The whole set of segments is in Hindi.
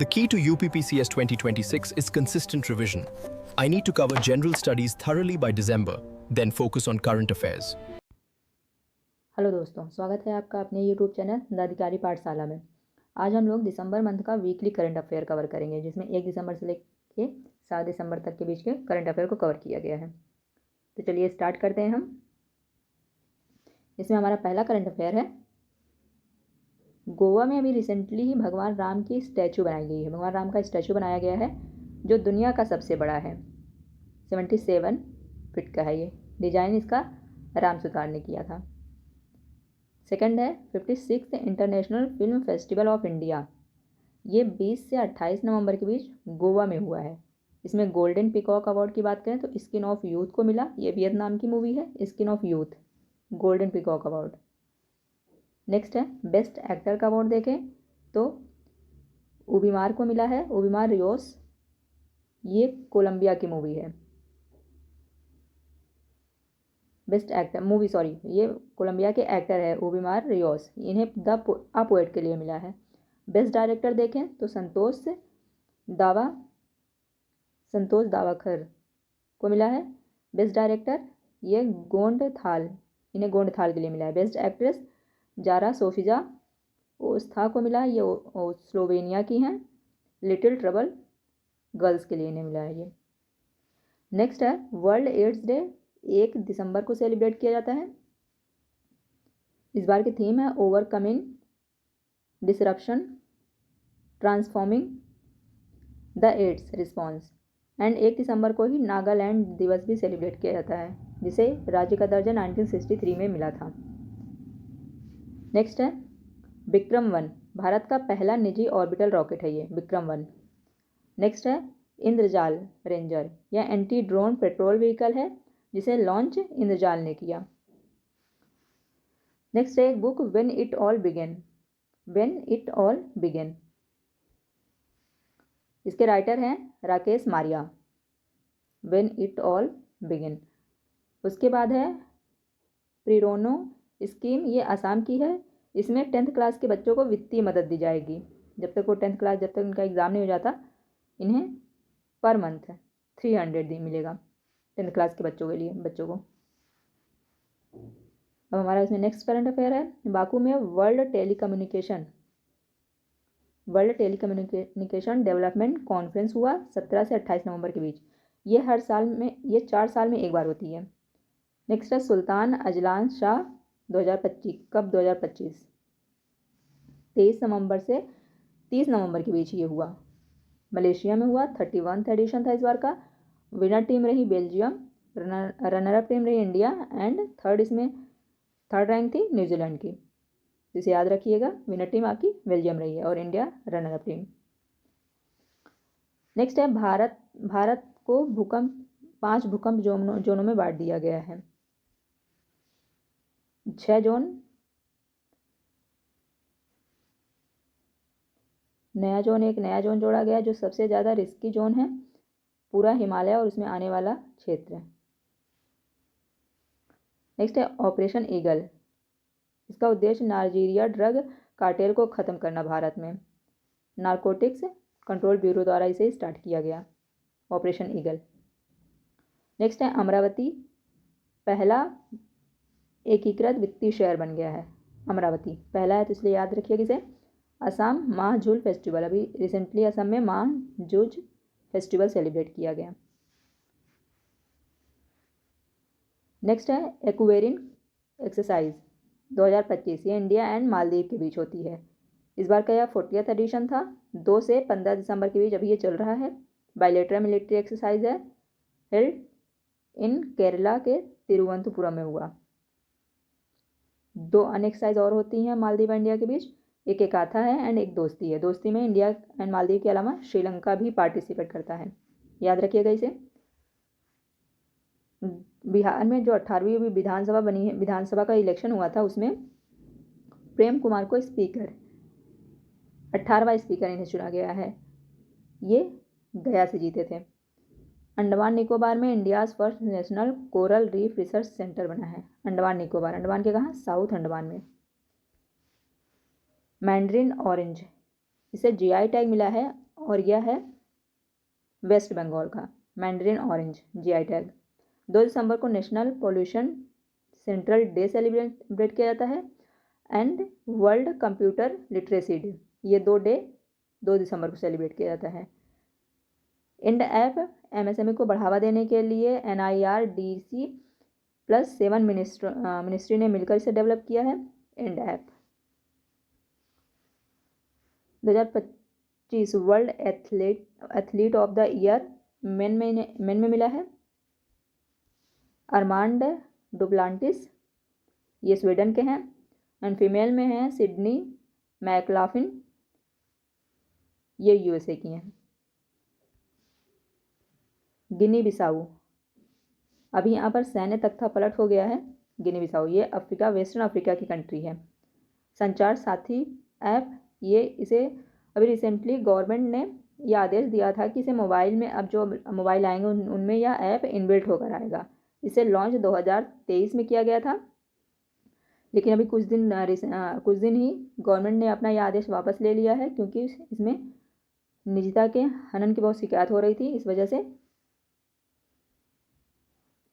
The key to UPPCS 2026 is consistent revision. I need to cover general studies thoroughly by December, then focus on current affairs. Hello दोस्तों, स्वागत है आपका अपने YouTube चैनल दंडाधिकारी पाठशाला में। आज हम लोग दिसंबर मंथ का वीकली करंट अफेयर कवर करेंगे, जिसमें 1 दिसंबर से लेके 7 दिसंबर तक के बीच के करंट अफेयर को कवर किया गया है। तो चलिए स्टार्ट करते हैं हम। इसमें हमारा पहला करंट अफेयर है, गोवा में अभी रिसेंटली ही भगवान राम की स्टैचू बनाई गई है। भगवान राम का स्टैचू बनाया गया है जो दुनिया का सबसे बड़ा है। 77 फीट का है ये। डिजाइन इसका राम सुतार ने किया था। सेकंड है 56 international film festival of India. ये 20 से 28 नवंबर के बीच गोवा में हुआ है। इसमें गोल्डन पिकॉक अवार्ड की बात करें तो स्किन ऑफ यूथ को मिला। ये वियतनाम की मूवी है, skin of youth, golden peacock award. Next है बेस्ट एक्टर का अवार्ड देखें तो उबिमार को मिला है, उबिमार रियोस। ये कोलंबिया की मूवी है। बेस्ट एक्टर मूवी, सॉरी, ये कोलंबिया के एक्टर है उबिमार रियोस। इन्हें द पोएट के लिए मिला है। बेस्ट डायरेक्टर देखें तो संतोष दावाखर को मिला है बेस्ट डायरेक्टर। ये इन्हें गोंडथाल के लिए मिला है। बेस्ट एक्ट्रेस जारा सोफिजा ओस्था को मिला है। ये स्लोवेनिया की हैं। लिटिल ट्रबल गर्ल्स के लिए इन्हें मिला है ये। नेक्स्ट है वर्ल्ड एड्स डे 1 दिसंबर को सेलिब्रेट किया जाता है। इस बार की थीम है overcoming disruption transforming the AIDS response. And 1 दिसंबर को ही नागालैंड दिवस भी सेलिब्रेट किया जाता है, जिसे राज्य का दर्जा 1963 में मिला था। नेक्स्ट है विक्रम-1, भारत का पहला निजी ऑर्बिटल रॉकेट है ये विक्रम-1। नेक्स्ट है इंद्रजाल रेंजर, यह एंटी ड्रोन पेट्रोल व्हीकल है जिसे लॉन्च इंद्रजाल ने किया। नेक्स्ट है एक book when it all began. इसके राइटर हैं Rakesh Maria. When it all began. उसके बाद है प्रिरोनो स्कीम, ये आसाम की है। इसमें 10th क्लास के बच्चों को वित्तीय मदद दी जाएगी। जब तक उनका एग्ज़ाम नहीं हो जाता, इन्हें पर मंथ 300 मिलेगा 10th क्लास के बच्चों को। अब हमारा इसमें नेक्स्ट करंट अफेयर है, बाकू में वर्ल्ड टेलीकम्युनिकेशन डेवलपमेंट कॉन्फ्रेंस हुआ 17 से 28 नवंबर के बीच। ये 4 साल में एक बार होती है। नेक्स्ट है सुल्तान अजलान शाह 2025, कब 2025? 23 नवंबर से 30 नवंबर के बीच ये हुआ। मलेशिया में हुआ। 31st एडिशन था इस बार का। विनर टीम रही बेल्जियम, रनर अप टीम रही इंडिया एंड थर्ड रैंक थी न्यूजीलैंड की। इसे याद रखिएगा, विनर टीम आपकी बेल्जियम रही है और India runner up team. Next है भारत को 5 भूकंप जोनों में बांट दिया गया है। 6 जोन, एक नया जोन जोड़ा गया जो सबसे ज़्यादा रिस्की जोन है, पूरा हिमालय और उसमें आने वाला क्षेत्र। नेक्स्ट है ऑपरेशन ईगल। इसका उद्देश्य नाइजीरिया ड्रग कार्टेल को ख़त्म करना भारत में। नारकोटिक्स कंट्रोल ब्यूरो द्वारा इसे स्टार्ट किया गया, ऑपरेशन ईगल। नेक्स्ट है अमरावती, पहला एकीकृत वित्तीय शहर बन गया है। अमरावती पहला है तो इसलिए याद रखिएगा इसे। असम माह झूल फेस्टिवल, अभी रिसेंटली असम में माह जूझ फेस्टिवल सेलिब्रेट किया गया। नेक्स्ट है एक्वेरिन एक्सरसाइज 2025, ये इंडिया एंड मालदीव के बीच होती है। इस बार का यह 40th एडिशन था। 2 से 15 दिसंबर के बीच अभी ये चल रहा है। बायलेटरल मिलिट्री एक्सरसाइज है, हेल्ड इन केरला के तिरुवनंतपुरम में हुआ। 2 अन्य एक्सरसाइज और होती हैं मालदीव और इंडिया के बीच, एक एकाथा है एंड एक दोस्ती है। दोस्ती में इंडिया एंड मालदीव के अलावा श्रीलंका भी पार्टिसिपेट करता है, याद रखिएगा इसे। बिहार में जो 18वीं विधानसभा बनी है, विधानसभा का इलेक्शन हुआ था, उसमें प्रेम कुमार को 18वां स्पीकर इन्हें चुना गया है। ये गया से जीते थे। अंडमान निकोबार में India's first national coral reef research centre बना है। अंडमान के कहाँ? साउथ अंडमान में। मैंड्रिन ऑरेंज, इसे जीआई टैग मिला है और यह है वेस्ट बंगाल का मैंडरिन ऑरेंज GI टैग। 2 दिसंबर को national pollution central day celebrate किया जाता है and world computer literacy day, ये 2 डे 2 दिसंबर को सेलिब्रेट किया जाता है। इंड ऐप MSME को बढ़ावा देने के लिए NIRDC +7 मिनिस्ट्री ने मिलकर इसे डेवलप किया है इंड app. 2025 world athlete of the year men में मिला है अरमांड डुप्लांटिस, ये स्वीडन के हैं, एंड फीमेल में हैं सिडनी मैकलाफिन, ये USA की हैं। गिनी बिसाऊ, अभी यहाँ पर सैन्य तख्ता पलट हो गया है। गिनी बिसाऊ ये अफ्रीका वेस्टर्न अफ्रीका की कंट्री है। संचार साथी ऐप, ये इसे अभी रिसेंटली गवर्नमेंट ने ये आदेश दिया था कि इसे मोबाइल में, अब जो मोबाइल आएंगे उनमें यह ऐप इनबिल्ट होकर आएगा। इसे लॉन्च 2023 में किया गया था, लेकिन अभी कुछ दिन ही गवर्नमेंट ने अपना यह आदेश वापस ले लिया है, क्योंकि इसमें निजता के हनन की बहुत शिकायत हो रही थी। इस वजह से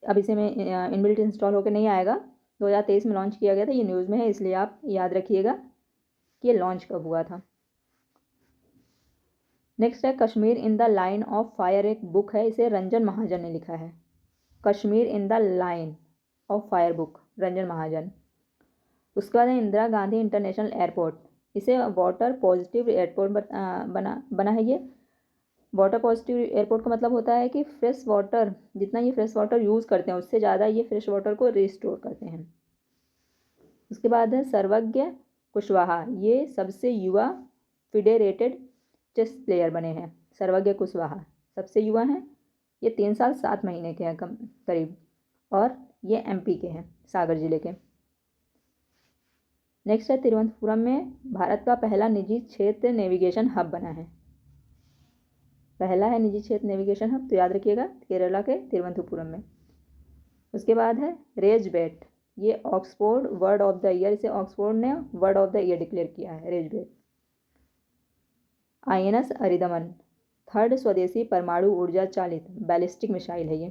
अब इसे में इनबिल्ट इंस्टॉल होकर नहीं आएगा। 2023 में लॉन्च किया गया था, ये न्यूज़ में है, इसलिए आप याद रखिएगा कि ये लॉन्च कब हुआ था। नेक्स्ट है Kashmir in the line of fire, एक बुक है, इसे रंजन महाजन ने लिखा है। Kashmir in the line of fire book, Ranjan Mahajan. उसके बाद है इंदिरा गांधी इंटरनेशनल एयरपोर्ट, इसे वाटर पॉजिटिव एयरपोर्ट बना है। ये वाटर पॉजिटिव एयरपोर्ट का मतलब होता है कि फ्रेश वाटर, जितना ये फ्रेश वाटर यूज़ करते हैं उससे ज़्यादा ये फ्रेश वाटर को रिस्टोर करते हैं। उसके बाद है सर्वज्ञ कुशवाहा, ये सबसे युवा फेडरेटेड चेस प्लेयर बने हैं। सर्वज्ञ कुशवाहा सबसे युवा हैं, ये 3 साल 7 महीने के हैं करीब, और ये MP के हैं, सागर जिले के। नेक्स्ट है तिरुवनंतपुरम में भारत का पहला निजी क्षेत्र नेविगेशन हब बना है। पहला है निजी क्षेत्र नेविगेशन हब, तो याद रखिएगा केरला के तिरुवनंतपुरम में। उसके बाद है रेजबेट, ये Oxford word of the year, इसे ऑक्सफोर्ड ने word of the year declare किया है, रेजबेट। INS अरिदमन, 3rd स्वदेशी परमाणु ऊर्जा चालित बैलिस्टिक मिसाइल है ये।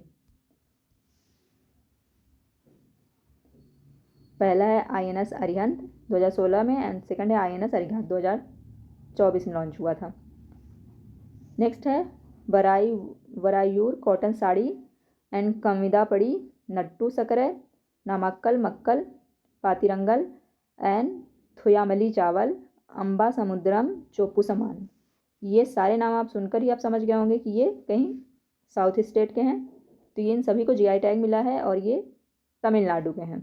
पहला है INS अरिहंत 2016 में, एंड सेकंड है INS अरिहंत 2024 में लॉन्च हुआ था। नेक्स्ट है Varayur cotton sari and Kavindapadi Nattu Sakkarai Namakkal Makkal Paathirangal and Thooyamalli चावल अम्बा समुद्रम चोपू समान। ये सारे नाम आप सुनकर ही आप समझ गए होंगे कि ये कहीं साउथ स्टेट के हैं। तो ये इन सभी को GI टैग मिला है और ये तमिलनाडु के हैं,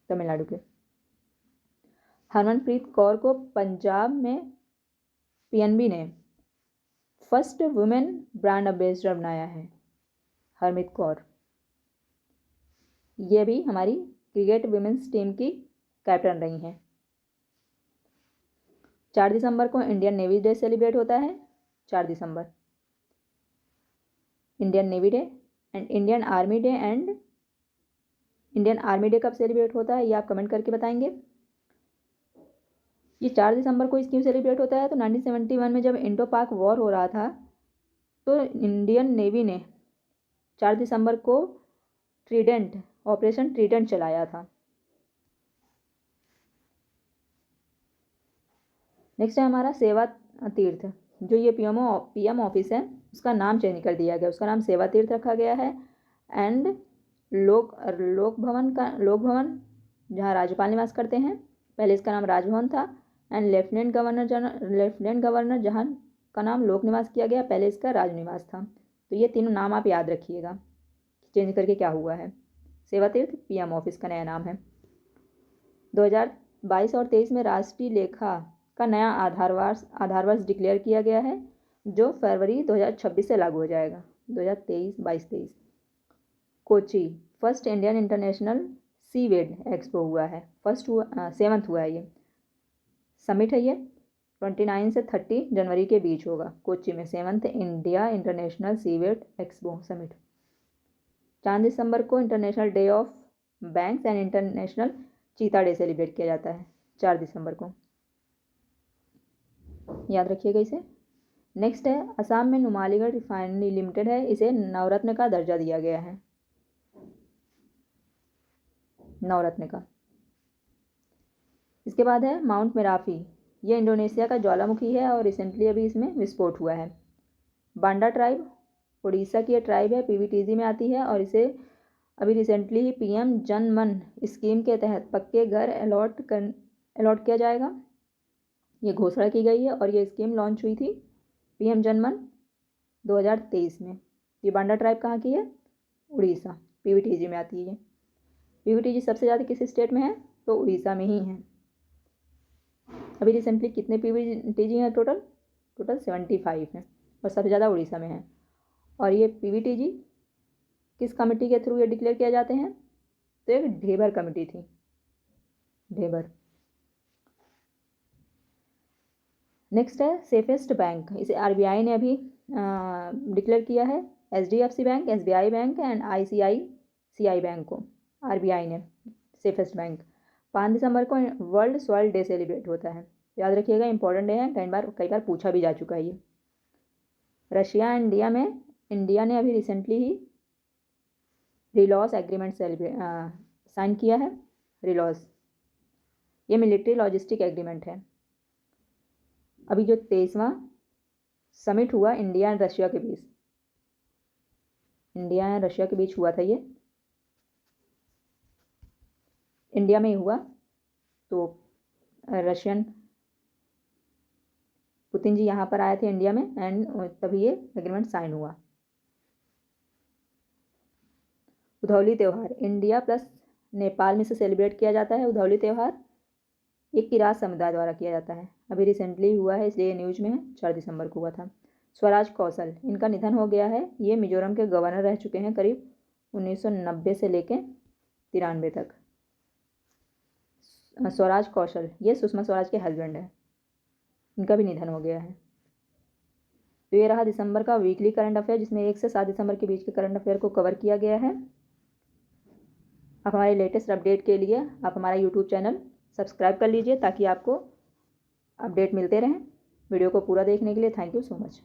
तमिलनाडु के। हरमनप्रीत कौर को पंजाब में PNB ने फर्स्ट वुमेन ब्रांड एम्बेसडर बनाया है, हरमीत कौर। ये भी हमारी क्रिकेट वुमेन्स टीम की कैप्टन रही हैं। 4 दिसंबर को इंडियन नेवी डे सेलिब्रेट होता है, 4 दिसंबर Indian navy day. And Indian army day, and Indian army day कब सेलिब्रेट होता है ये आप कमेंट करके बताएंगे। ये 4 दिसंबर को इस क्यों सेलिब्रेट होता है, तो 1971 में जब इंडो पाक वॉर हो रहा था तो इंडियन नेवी ने 4 दिसंबर को ट्रीडेंट, ऑपरेशन ट्रीडेंट चलाया था। नेक्स्ट है हमारा सेवा तीर्थ, जो ये PM ऑफिस है उसका नाम चेंज कर दिया गया, उसका नाम सेवा तीर्थ रखा गया है। एंड लोक भवन जहाँ राज्यपाल निवास करते हैं, पहले इसका नाम राजभवन था। एंड लेफ्टिनेंट गवर्नर जहाँ का नाम लोक निवास किया गया, पहले इसका राजनिवास था। तो ये तीनों नाम आप याद रखिएगा, चेंज करके क्या हुआ है। सेवा तीर्थ PM ऑफिस का नया नाम है। 2022 और 23 में राष्ट्रीय लेखा का नया आधार वर्ष डिक्लेयर किया गया है, जो फरवरी 2026 से लागू हो जाएगा। 2023-22-23 Kochi first Indian international seaweed expo हुआ है, 7th हुआ है ये समिट है। ये 29 से 30 जनवरी के बीच होगा कोची में, 7th India international seaweed expo summit. 4 दिसंबर को international day of banks and international चीता डे सेलिब्रेट किया जाता है, 4 दिसंबर को, याद रखिएगा इसे। नेक्स्ट है असम में नुमालीगढ़ रिफाइनरी लिमिटेड है, इसे नवरत्न का दर्जा दिया गया है, नवरत्न का। इसके बाद है माउंट मेराफी, ये इंडोनेशिया का ज्वालामुखी है और रिसेंटली अभी इसमें विस्फोट हुआ है। बांडा ट्राइब उड़ीसा की ये ट्राइब है, पीवीटीजी में आती है और इसे अभी रिसेंटली ही पीएम जन मन स्कीम के तहत पक्के घर अलॉट किया जाएगा, ये घोषणा की गई है और ये स्कीम लॉन्च हुई थी पीएम जन मन 2023 में। ये बांडा ट्राइब कहाँ की है? उड़ीसा, पीवीटीजी में आती है। पीवीटीजी सबसे ज़्यादा किस स्टेट में है? तो उड़ीसा में ही है। अभी रिसेंटली कितने पीवीटीजी हैं? टोटल 75 हैं और सबसे ज़्यादा उड़ीसा में है। और ये पीवीटीजी किस कमेटी के थ्रू ये डिक्लेयर किया जाते हैं? तो एक ढेबर कमेटी थी, ढेबर। नेक्स्ट है सेफेस्ट बैंक, इसे आरबीआई ने अभी डिक्लेयर किया है। HDFC bank, SBI bank and ICICI bank को आरबीआई ने सेफेस्ट बैंक। 5 दिसंबर को वर्ल्ड सॉइल डे सेलिब्रेट होता है, याद रखिएगा, इंपॉर्टेंट डे है, कई बार पूछा भी जा चुका है ये। रशिया इंडिया में इंडिया ने अभी रिसेंटली ही रिलॉस एग्रीमेंट साइन किया है। रिलॉस ये मिलिट्री लॉजिस्टिक एग्रीमेंट है। अभी जो 23वां समिट हुआ इंडिया एंड रशिया के बीच, इंडिया एंड रशिया के बीच हुआ था, ये इंडिया में ही हुआ। तो रशियन पुतिन जी यहाँ पर आए थे इंडिया में एंड तभी ये एग्रीमेंट साइन हुआ। उधौली त्यौहार इंडिया प्लस नेपाल में से सेलिब्रेट किया जाता है। उधौली त्यौहार ये किरात समुदाय द्वारा किया जाता है, अभी रिसेंटली हुआ है इसलिए न्यूज़ में है, 4 दिसंबर को हुआ था। स्वराज कौशल, इनका निधन हो गया है, ये मिजोरम के गवर्नर रह चुके हैं करीब 1990 से लेके 93 तक। स्वराज कौशल ये सुषमा स्वराज के हस्बैंड है, इनका भी निधन हो गया है। तो ये रहा दिसंबर का वीकली करंट अफेयर, जिसमें 1 से 7 दिसंबर के बीच के करंट अफेयर को कवर किया गया है। आप हमारे लेटेस्ट अपडेट के लिए आप हमारा यूट्यूब चैनल सब्सक्राइब कर लीजिए ताकि आपको अपडेट मिलते रहें। वीडियो को पूरा देखने के लिए थैंक यू सो मच।